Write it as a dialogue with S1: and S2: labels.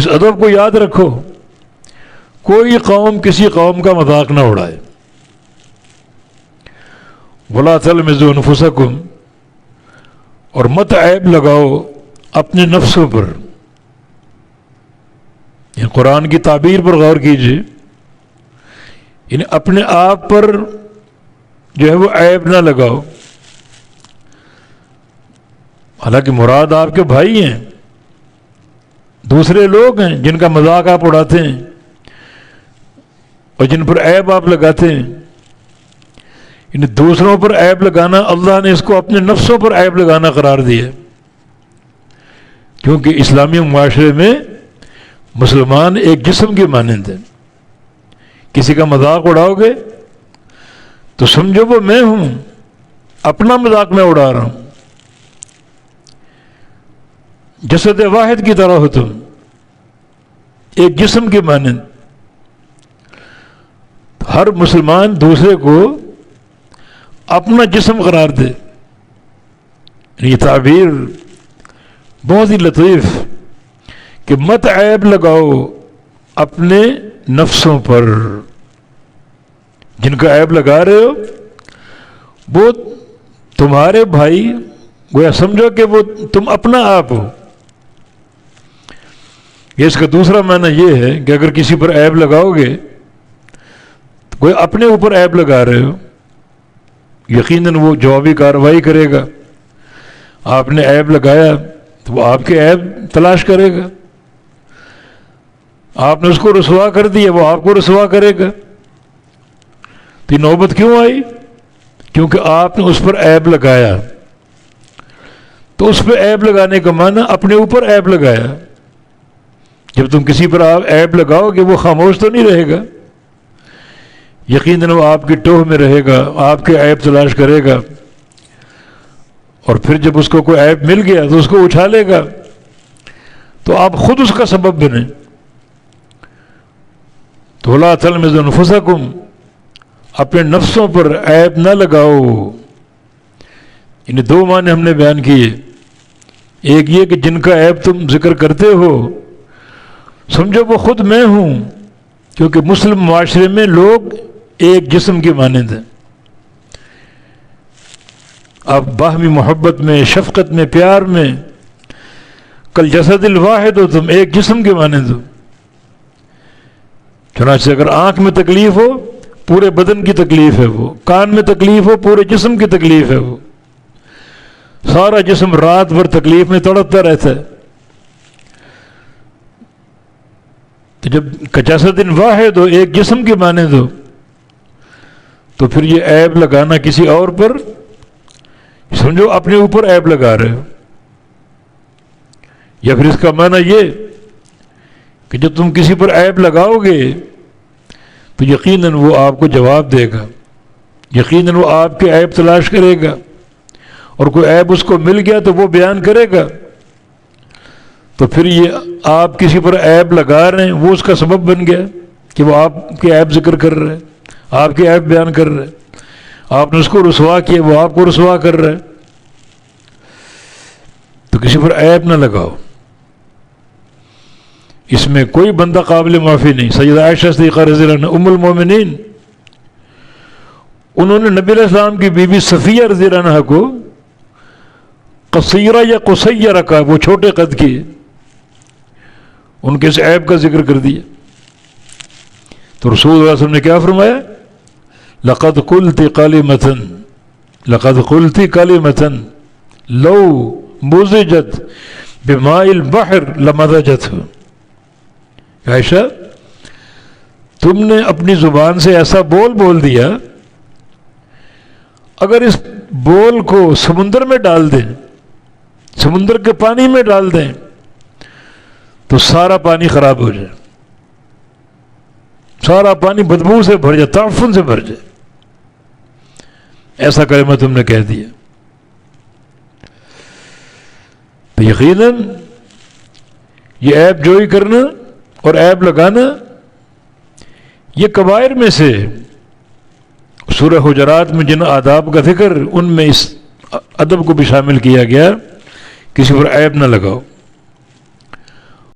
S1: اس ادب کو یاد رکھو، کوئی قوم کسی قوم کا مذاق نہ اڑائے. وَلَا تَلْمِزُوا أَنفُسَكُمْ، اور مت عیب لگاؤ اپنے نفسوں پر. یعنی قرآن کی تعبیر پر غور کیجیے، یعنی اپنے آپ پر جو ہے وہ عیب نہ لگاؤ. حالانکہ مراد آپ کے بھائی ہیں، دوسرے لوگ ہیں جن کا مذاق آپ اڑاتے ہیں اور جن پر عیب آپ لگاتے ہیں. یعنی دوسروں پر عیب لگانا، اللہ نے اس کو اپنے نفسوں پر عیب لگانا قرار دیا، کیونکہ اسلامی معاشرے میں مسلمان ایک جسم کے مانند ہیں. کسی کا مذاق اڑاؤ گے تو سمجھو وہ میں ہوں، اپنا مذاق میں اڑا رہا ہوں. جسد واحد کی طرح ہو تم، ایک جسم کے مانند. ہر مسلمان دوسرے کو اپنا جسم قرار دے. یہ تعبیر بہت ہی لطیف کہ مت عیب لگاؤ اپنے نفسوں پر. جن کا عیب لگا رہے ہو وہ تمہارے بھائی، گویا سمجھو کہ وہ تم اپنا آپ ہو. اس کا دوسرا معنی یہ ہے کہ اگر کسی پر عیب لگاؤ گے تو کوئی اپنے اوپر عیب لگا رہے ہو، یقیناً وہ جوابی کارروائی کرے گا. آپ نے عیب لگایا تو وہ آپ کے عیب تلاش کرے گا. آپ نے اس کو رسوا کر دیا، وہ آپ کو رسوا کرے گا. تو یہ نوبت کیوں آئی؟ کیونکہ آپ نے اس پر عیب لگایا. تو اس پہ عیب لگانے کا معنی اپنے اوپر عیب لگایا. جب تم کسی پر آپ عیب لگاؤ گے وہ خاموش تو نہیں رہے گا، یقیناً وہ آپ کی ٹوہ میں رہے گا، آپ کے عیب تلاش کرے گا، اور پھر جب اس کو کوئی عیب مل گیا تو اس کو اچھالے گا. تو آپ خود اس کا سبب بنیں. تو لَا تَلْمِزُوا أَنفُسَكُمْ، اپنے نفسوں پر عیب نہ لگاؤ. یعنی دو معنی ہم نے بیان کیے. ایک یہ کہ جن کا عیب تم ذکر کرتے ہو سمجھو وہ خود میں ہوں، کیونکہ مسلم معاشرے میں لوگ ایک جسم کے مانند ہیں. آپ باہمی محبت میں، شفقت میں، پیار میں کل جسد الواحد ہو، تم ایک جسم کے مانند ہو. چنانچہ اگر آنکھ میں تکلیف ہو پورے بدن کی تکلیف ہے، وہ کان میں تکلیف ہو پورے جسم کی تکلیف ہے، وہ سارا جسم رات بھر تکلیف میں تڑپتا رہتا ہے. تو جب جسد واحد ہو، ایک جسم کے مانند ہو، تو پھر یہ عیب لگانا کسی اور پر، سمجھو اپنے اوپر عیب لگا رہے ہو. یا پھر اس کا معنی یہ کہ جب تم کسی پر عیب لگاؤ گے تو یقیناً وہ آپ کو جواب دے گا، یقیناً وہ آپ کے عیب تلاش کرے گا، اور کوئی عیب اس کو مل گیا تو وہ بیان کرے گا. تو پھر یہ آپ کسی پر عیب لگا رہے ہیں، وہ اس کا سبب بن گیا کہ وہ آپ کے عیب ذکر کر رہے ہیں، آپ کے عیب بیان کر رہے ہیں. آپ نے اس کو رسوا کیا، وہ آپ کو رسوا کر رہے ہیں. تو کسی پر عیب نہ لگاؤ، اس میں کوئی بندہ قابل معافی نہیں. سیدہ عائشہ صدیقہ رضی اللہ عنہ ام المومنین، انہوں نے نبی علیہ السلام کی بیوی صفیہ رضی اللہ عنہ کو قصیرہ یا قصیرہ کا، وہ چھوٹے قد کی، ان کے اس عیب کا ذکر کر دیا. تو رسول اللہ علیہ وسلم نے کیا فرمایا؟ لقد قلت کلمة، لقد قلت کلمة لو مزجت بماء البحر لمزجته. عائشہ، تم نے اپنی زبان سے ایسا بول دیا، اگر اس بول کو سمندر میں ڈال دیں، سمندر کے پانی میں ڈال دیں تو سارا پانی خراب ہو جائے، سارا پانی بدبو سے بھر جائے، تعفن سے بھر جائے. ایسا کلمہ تم نے کہہ دیا. تو یقیناً یہ عیب جوئی کرنا اور عیب لگانا یہ کبائر میں سے، سورہ حجرات میں جن آداب کا ذکر ان میں اس ادب کو بھی شامل کیا گیا. کسی پر عیب نہ لگاؤ.